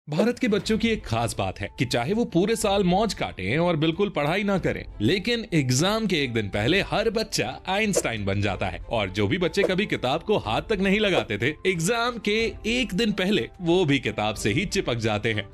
भारत के बच्चों की एक खास बात है कि चाहे वो पूरे साल मौज काटें और बिल्कुल पढ़ाई ना करें, लेकिन एग्जाम के एक दिन पहले हर बच्चा आइंस्टाइन बन जाता है। और जो भी बच्चे कभी किताब को हाथ तक नहीं लगाते थे, एग्जाम के एक दिन पहले वो भी किताब से ही चिपक जाते हैं।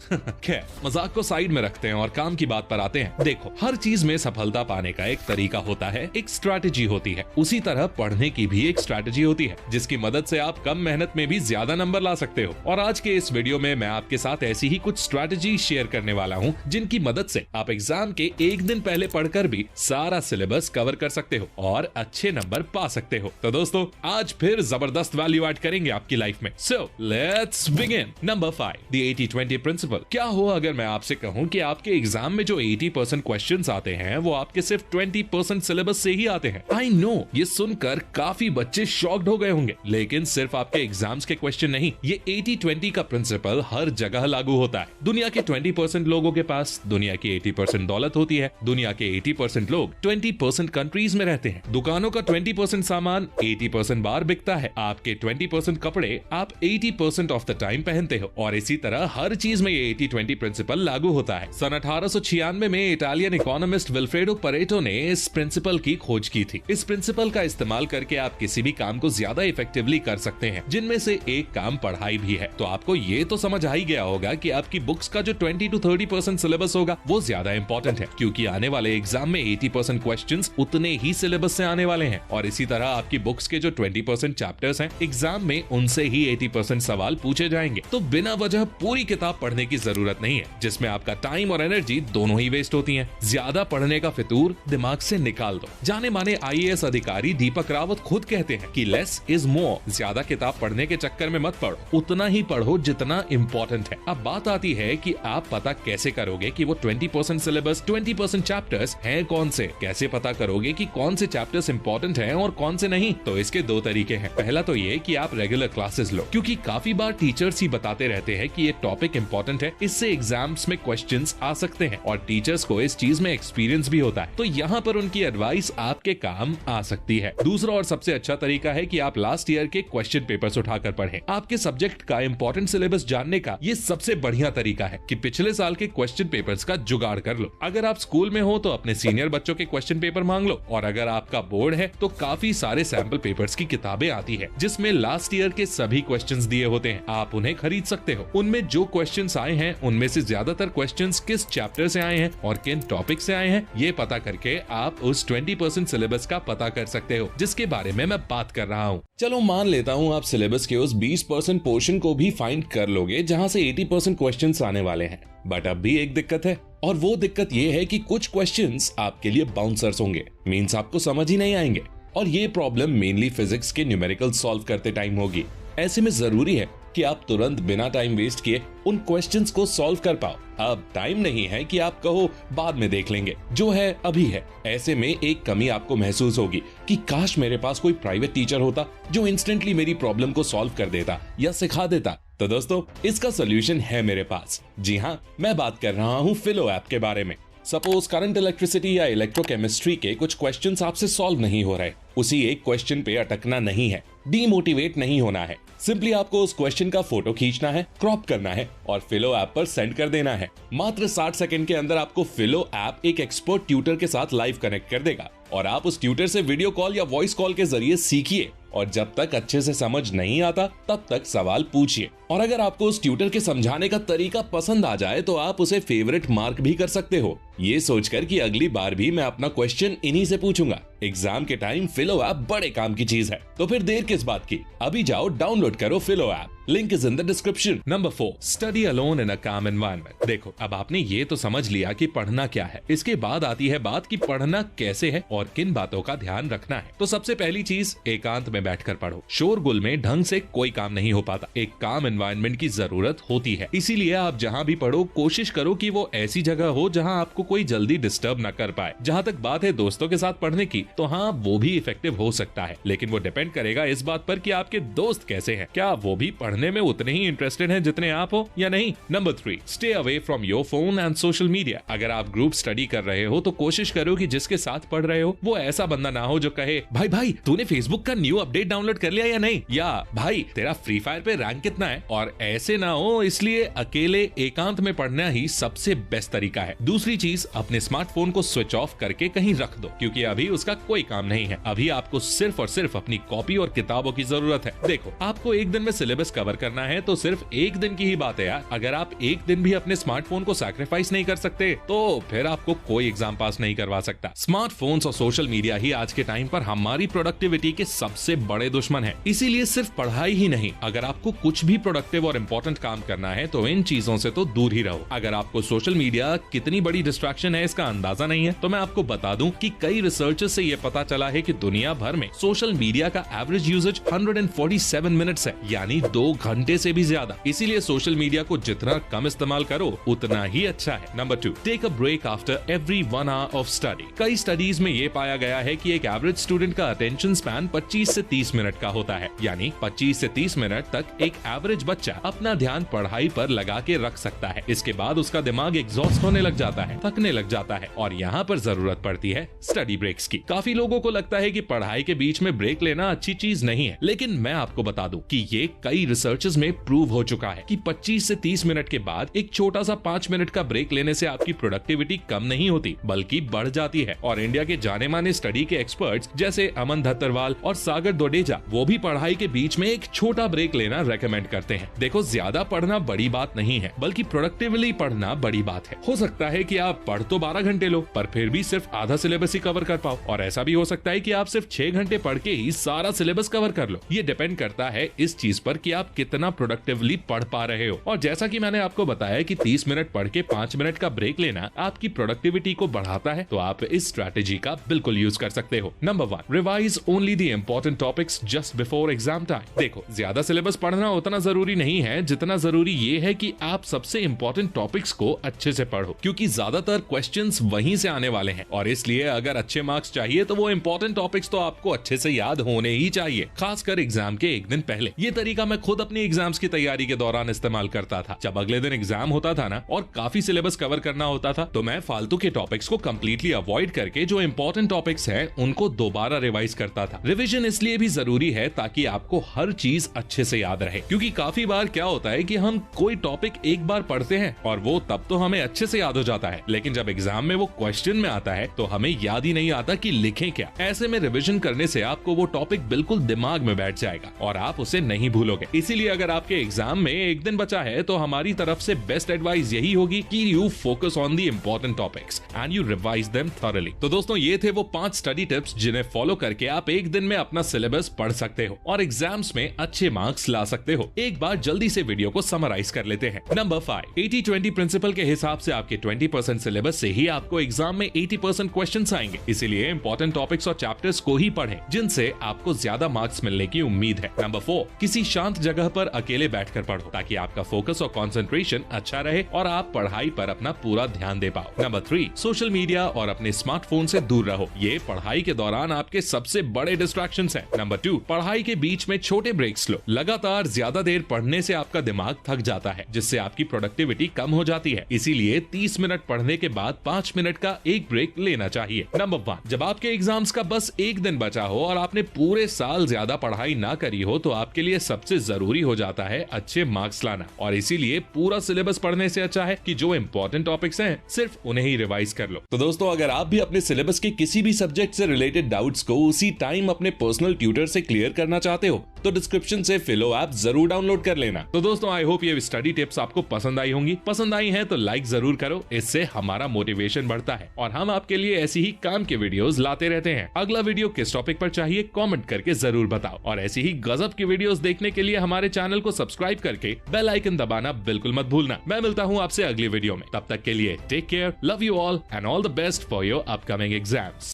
खैर, मजाक को साइड में रखते हैं और काम की बात पर आते हैं। देखो, हर चीज में सफलता पाने का एक तरीका होता है, एक स्ट्रैटेजी होती है। उसी तरह पढ़ने की भी एक स्ट्रैटेजी होती है, जिसकी मदद से आप कम मेहनत में भी ज्यादा नंबर ला सकते हो। और आज के इस वीडियो में मैं आपके साथ ऐसी ही कुछ स्ट्रैटेजी शेयर करने वाला हूं, जिनकी मदद से आप एग्जाम के एक दिन पहले पढ़कर भी सारा सिलेबस कवर कर सकते हो और अच्छे नंबर पा सकते हो। तो दोस्तों, आज फिर जबरदस्त वैल्यू ऐड करेंगे आपकी लाइफ में। So let's begin. Number 5, the 80-20 principle. क्या हो अगर मैं आपसे कहूं कि आपके एग्जाम में जो 80% क्वेश्चंस आते हैं वो आपके सिर्फ 20% सिलेबस से ही आते हैं। आई नो, ये सुनकर काफी बच्चे शॉक्ड हो गए होंगे, लेकिन सिर्फ आपके एग्जाम्स के क्वेश्चन नहीं, ये 80-20 का प्रिंसिपल हर जगह लागू होता है। दुनिया के 20% लोगों के पास दुनिया की 80% दौलत होती है। दुनिया के 80% लोग 20% कंट्रीज में रहते हैं। दुकानों का 20% सामान 80% बार बिकता है। आपके 20% कपड़े आप 80% ऑफ द टाइम पहनते हो। और इसी तरह हर चीज में ये 80-20 प्रिंसिपल लागू होता है। सन 1896 में इटालियन इकोनॉमिस्ट विल्फ्रेडो परेटो ने इस प्रिंसिपल की खोज की थी। इस प्रिंसिपल का इस्तेमाल करके आप किसी भी काम को ज्यादा इफेक्टिवली कर सकते हैं, जिनमें से एक काम पढ़ाई भी है। तो आपको ये तो समझ आ ही गया होगा कि आपकी बुक्स का जो 20-30% सिलेबस होगा वो ज्यादा इंपॉर्टेंट है, क्योंकि आने वाले एग्जाम में 80% क्वेश्चंस उतने ही सिलेबस से आने वाले हैं। और इसी तरह आपकी बुक्स के जो 20% चैप्टर्स हैं, एग्जाम में उनसे ही 80% सवाल पूछे जाएंगे। तो बिना वजह पूरी किताब पढ़ने की जरूरत नहीं है, जिसमें आपका टाइम और एनर्जी दोनों ही वेस्ट होती है। ज्यादा पढ़ने का फितूर दिमाग से निकाल दो। जाने माने IAS अधिकारी दीपक रावत खुद कहते हैं कि लेस इज मोर। ज्यादा किताब पढ़ने के चक्कर में मत पढ़ो, उतना ही पढ़ो जितना इंपॉर्टेंट है। अब बात आती है कि आप पता कैसे करोगे कि वो 20% सिलेबस, 20% चैप्टर्स हैं कौन से। कैसे पता करोगे कि कौन से चैप्टर्स इंपॉर्टेंट हैं और कौन से नहीं। तो इसके दो तरीके हैं। पहला तो ये कि आप रेगुलर क्लासेस लो, क्योंकि काफी बार टीचर्स ही बताते रहते हैं कि ये टॉपिक इंपॉर्टेंट है, इससे एग्जाम्स में क्वेश्चंस आ सकते हैं। और टीचर्स को इस चीज में एक्सपीरियंस भी होता है, तो यहाँ पर उनकी एडवाइस आपके काम आ सकती है। दूसरा और सबसे अच्छा तरीका है कि आप लास्ट ईयर के क्वेश्चन पेपर्स उठाकर पढ़ें। आपके सब्जेक्ट का इंपॉर्टेंट सिलेबस जानने का ये सबसे बढ़िया तरीका है कि पिछले साल के क्वेश्चन पेपर्स का जुगाड़ कर लो। अगर आप स्कूल में हो तो अपने सीनियर बच्चों के क्वेश्चन पेपर मांग लो, और अगर आपका बोर्ड है तो काफी सारे सैंपल पेपर्स की किताबें आती है, जिसमें लास्ट ईयर के सभी क्वेश्चंस दिए होते हैं। आप उन्हें खरीद सकते हो। उनमें जो क्वेश्चंस आए हैं, उनमें से ज्यादातर क्वेश्चंस किस चैप्टर से आए हैं और किन टॉपिक से आए हैं, ये पता करके आप उस 20% सिलेबस का पता कर सकते हो, जिसके बारे में मैं बात कर रहा हूँ। चलो मान लेता हूँ आप सिलेबस के उस 20% पोर्शन को भी फाइंड कर लोगे जहाँ से 80% क्वेश्चंस आने वाले हैं। बट अब भी एक दिक्कत है, और वो दिक्कत ये है कि कुछ क्वेश्चंस आपके लिए बाउंसर्स होंगे, मींस आपको समझ ही नहीं आएंगे। और ये प्रॉब्लम मेनली फिजिक्स के न्यूमेरिकल सॉल्व करते टाइम होगी। ऐसे में जरूरी है कि आप तुरंत बिना टाइम वेस्ट किए उन क्वेश्चंस को सॉल्व कर पाओ। अब टाइम नहीं है कि आप कहो बाद में देख लेंगे, जो है अभी है। ऐसे में एक कमी आपको महसूस होगी कि काश मेरे पास कोई प्राइवेट टीचर होता जो इंस्टेंटली मेरी प्रॉब्लम को सॉल्व कर देता या सिखा देता। तो दोस्तों, इसका सोल्यूशन है मेरे पास। जी हाँ, मैं बात कर रहा हूँ फिलो ऐप के बारे में। सपोज करंट इलेक्ट्रिसिटी या इलेक्ट्रोकेमिस्ट्री के कुछ क्वेश्चंस आपसे सॉल्व नहीं हो रहे, उसी एक क्वेश्चन पे अटकना नहीं है, डीमोटिवेट नहीं होना है। सिंपली आपको उस क्वेश्चन का फोटो खींचना है, क्रॉप करना है और फिलो ऐप पर सेंड कर देना है। मात्र 60 सेकंड के अंदर आपको फिलो ऐप एक एक्सपर्ट ट्यूटर के साथ लाइव कनेक्ट कर देगा, और आप उस ट्यूटर से वीडियो कॉल या वॉइस कॉल के जरिए सीखिए। और जब तक अच्छे से समझ नहीं आता तब तक सवाल पूछिए। और अगर आपको उस ट्यूटर के समझाने का तरीका पसंद आ जाए तो आप उसे फेवरेट मार्क भी कर सकते हो, ये सोचकर कि अगली बार भी मैं अपना क्वेश्चन इन्हीं से पूछूंगा। एग्जाम के टाइम फिलो ऐप बड़े काम की चीज है, तो फिर देर किस बात की। अभी जाओ डाउनलोड करो फिलो app, link is in the description. Number 4, study alone in अ काम एनवायरनमेंट। देखो, अब आपने ये तो समझ लिया कि पढ़ना क्या है। इसके बाद आती है बात कि पढ़ना कैसे है और किन बातों का ध्यान रखना है। तो सबसे पहली चीज, एकांत में बैठकर पढ़ो। शोरगुल में ढंग से कोई काम नहीं हो पाता। एक काम एनवायरनमेंट की जरूरत होती है, इसीलिए आप जहाँ भी पढ़ो कोशिश करो कि वो ऐसी जगह हो जहाँ आपको कोई जल्दी डिस्टर्ब न कर पाए। जहाँ तक बात है दोस्तों के साथ पढ़ने की, तो हाँ वो भी इफेक्टिव हो सकता है, लेकिन वो डिपेंड करेगा इस बात पर कि आपके दोस्त कैसे हैं, क्या वो भी पढ़ने में उतने ही इंटरेस्टेड हैं जितने आप हो या नहीं। Number 3, stay away from your phone and social media. अगर आप ग्रुप स्टडी कर रहे हो तो कोशिश करो कि जिसके साथ पढ़ रहे हो वो ऐसा बंदा ना हो जो कहे भाई भाई तूने फेसबुक का न्यू अपडेट डाउनलोड कर लिया या नहीं, या भाई तेरा फ्री फायर पे रैंक कितना है, और ऐसे ना हो। इसलिए अकेले एकांत में पढ़ना ही सबसे बेस्ट तरीका है। दूसरी चीज, अपने स्मार्टफोन को स्विच ऑफ करके कहीं रख दो, क्योंकि अभी उसका कोई काम नहीं है। अभी आपको सिर्फ और सिर्फ अपनी कॉपी और किताबों की जरूरत है। देखो, आपको एक दिन में सिलेबस कवर करना है तो सिर्फ एक दिन की ही बात है यार। अगर आप एक दिन भी अपने स्मार्टफोन को सैक्रिफाइस नहीं कर सकते तो फिर आपको कोई एग्जाम पास नहीं करवा सकता। स्मार्टफोन्स और सोशल मीडिया ही आज के टाइम पर हमारी प्रोडक्टिविटी के सबसे बड़े दुश्मन है। इसीलिए सिर्फ पढ़ाई ही नहीं, अगर आपको कुछ भी प्रोडक्टिव और इम्पोर्टेंट काम करना है तो इन चीजों से तो दूर ही रहो। अगर आपको सोशल मीडिया कितनी बड़ी डिस्ट्रैक्शन है इसका अंदाजा नहीं है तो मैं आपको बता दूं कि कई रिसर्चर्स से ये पता चला है कि दुनिया भर में सोशल मीडिया का एवरेज यूजेज 147 मिनट्स है, यानी 2 घंटे से भी ज्यादा। इसीलिए सोशल मीडिया को जितना कम इस्तेमाल करो उतना ही अच्छा है। Number 2, take a break after every 1 hour of study. कई स्टडीज में ये पाया गया है कि एक एवरेज स्टूडेंट का अटेंशन स्पैन 25 से 30 मिनट का होता है, यानी 25 से 30 मिनट तक एक एवरेज बच्चा अपना ध्यान पढ़ाई पर लगा के रख सकता है। इसके बाद उसका दिमाग एग्जॉस्ट होने लग जाता है, थकने लग जाता है, और यहाँ पर जरूरत पड़ती है स्टडी ब्रेक्स की। काफी लोगों को लगता है कि पढ़ाई के बीच में ब्रेक लेना अच्छी चीज नहीं है, लेकिन मैं आपको बता दूं कि ये कई रिसर्चेस में प्रूव हो चुका है कि 25 से 30 मिनट के बाद एक छोटा सा 5 मिनट का ब्रेक लेने से आपकी प्रोडक्टिविटी कम नहीं होती बल्कि बढ़ जाती है। और इंडिया के जाने माने स्टडी के एक्सपर्ट्स जैसे अमन धत्तरवाल और सागर दोडेजा वो भी पढ़ाई के बीच में एक छोटा ब्रेक लेना रेकमेंड करते हैं। देखो, ज्यादा पढ़ना बड़ी बात नहीं है, बल्कि प्रोडक्टिवली पढ़ना बड़ी बात है। हो सकता है कि आप पढ़ तो 12 घंटे लो पर फिर भी सिर्फ आधा सिलेबस ही कवर कर पाओ, और ऐसा भी हो सकता है कि आप सिर्फ 6 घंटे पढ़ के ही सारा सिलेबस कवर कर लो। ये डिपेंड करता है इस चीज पर कि आप कितना प्रोडक्टिवली पढ़ पा रहे हो। और जैसा कि मैंने आपको बताया कि 30 मिनट पढ़ के 5 मिनट का ब्रेक लेना आपकी प्रोडक्टिविटी को बढ़ाता है, तो आप इस स्ट्रैटेजी का बिल्कुल यूज कर सकते हो। Number 1, revise only the important topics just before exam time. देखो, ज्यादा सिलेबस पढ़ना उतना जरूरी नहीं है जितना जरूरी ये है कि आप सबसे इंपॉर्टेंट टॉपिक्स को अच्छे से पढ़ो, क्योंकि ज्यादातर क्वेश्चंस वहीं से आने वाले हैं। और इसलिए अगर अच्छे मार्क्स चाहिए तो वो इंपॉर्टेंट टॉपिक्स तो आपको अच्छे से याद होने ही चाहिए, खासकर एग्जाम के एक दिन पहले। ये तरीका मैं खुद अपनी एग्जाम्स की तैयारी के दौरान इस्तेमाल करता था। जब अगले दिन एग्जाम होता था ना और काफी सिलेबस कवर करना होता था तो मैं फालतू के टॉपिक्स को कंप्लीटली अवॉइड करके जो इंपॉर्टेंट टॉपिक्स हैं उनको दोबारा रिवाइज करता था। रिवीजन इसलिए भी जरूरी है ताकि आपको हर चीज अच्छे से याद रहे, क्योंकि काफी बार क्या होता है कि हम कोई टॉपिक एक बार पढ़ते हैं और वो तब तो हमें अच्छे से याद हो जाता है, लेकिन जब एग्जाम में वो क्वेश्चन में आता है तो हमें याद ही नहीं आता कि लिखें क्या। ऐसे में रिवीजन करने से आपको वो टॉपिक बिल्कुल दिमाग में बैठ जाएगा और आप उसे नहीं भूलोगे। इसीलिए अगर आपके एग्जाम में एक दिन बचा है तो हमारी तरफ से बेस्ट एडवाइस यही होगी कि you focus on the important topics and you revise them thoroughly. तो दोस्तों, ये थे वो 5 स्टडी टिप्स जिन्हें फॉलो करके आप एक दिन में अपना सिलेबस पढ़ सकते हो और एग्जाम्स में अच्छे मार्क्स ला सकते हो। एक बार जल्दी से वीडियो को समराइज कर लेते हैं। नंबर 5, 80-20 प्रिंसिपल के हिसाब से आपके 20% सिलेबस से ही आपको एग्जाम में 80% क्वेश्चंस आएंगे। इसीलिए इंपॉर्टेंट टॉपिक्स और चैप्टर्स को ही पढ़ें जिनसे आपको ज्यादा मार्क्स मिलने की उम्मीद है। नंबर 4, किसी शांत जगह पर अकेले बैठकर पढ़ो ताकि आपका फोकस और कंसंट्रेशन अच्छा रहे और आप पढ़ाई पर अपना पूरा ध्यान दे पाओ। नंबर 3, सोशल मीडिया और अपने स्मार्टफोन से दूर रहो, ये पढ़ाई के दौरान आपके सबसे बड़े डिस्ट्रैक्शंस हैं। नंबर 2, पढ़ाई के बीच में छोटे ब्रेक्स लो। लगातार ज्यादा देर पढ़ने से आपका दिमाग थक जाता है जिससे आपकी प्रोडक्टिविटी कम हो जाती है। इसीलिए 30 मिनट पढ़ने के बाद 5 मिनट का एक ब्रेक लेना चाहिए। नंबर 1, जब आपके एग्जाम्स का बस एक दिन बचा हो और आपने पूरे साल ज्यादा पढ़ाई ना करी हो तो आपके लिए सबसे जरूरी हो जाता है अच्छे मार्क्स लाना, और इसीलिए पूरा सिलेबस पढ़ने से अच्छा है कि जो इंपॉर्टेंट टॉपिक्स हैं सिर्फ उन्हें ही रिवाइज कर लो। तो दोस्तों, अगर आप भी अपने सिलेबस के किसी भी सब्जेक्ट से रिलेटेड डाउट्स को उसी टाइम अपने पर्सनल ट्यूटर से क्लियर करना चाहते हो तो डिस्क्रिप्शन से फिलो ऐप जरूर डाउनलोड कर लेना। तो दोस्तों, आई होप ये स्टडी टिप्स आपको पसंद आई होंगी। पसंद आई है तो लाइक जरूर करो, इससे हमारा मोटिवेशन बढ़ता है और हम आपके लिए ऐसी ही काम के वीडियोस लाते रहते हैं। अगला वीडियो किस टॉपिक पर चाहिए कमेंट करके जरूर बताओ, और ऐसी ही गजब की वीडियोस देखने के लिए हमारे चैनल को सब्सक्राइब करके बेल आइकन दबाना बिल्कुल मत भूलना। मैं मिलता हूँ आपसे अगली वीडियो में, तब तक के लिए take care, love you all and all the best for your upcoming exams.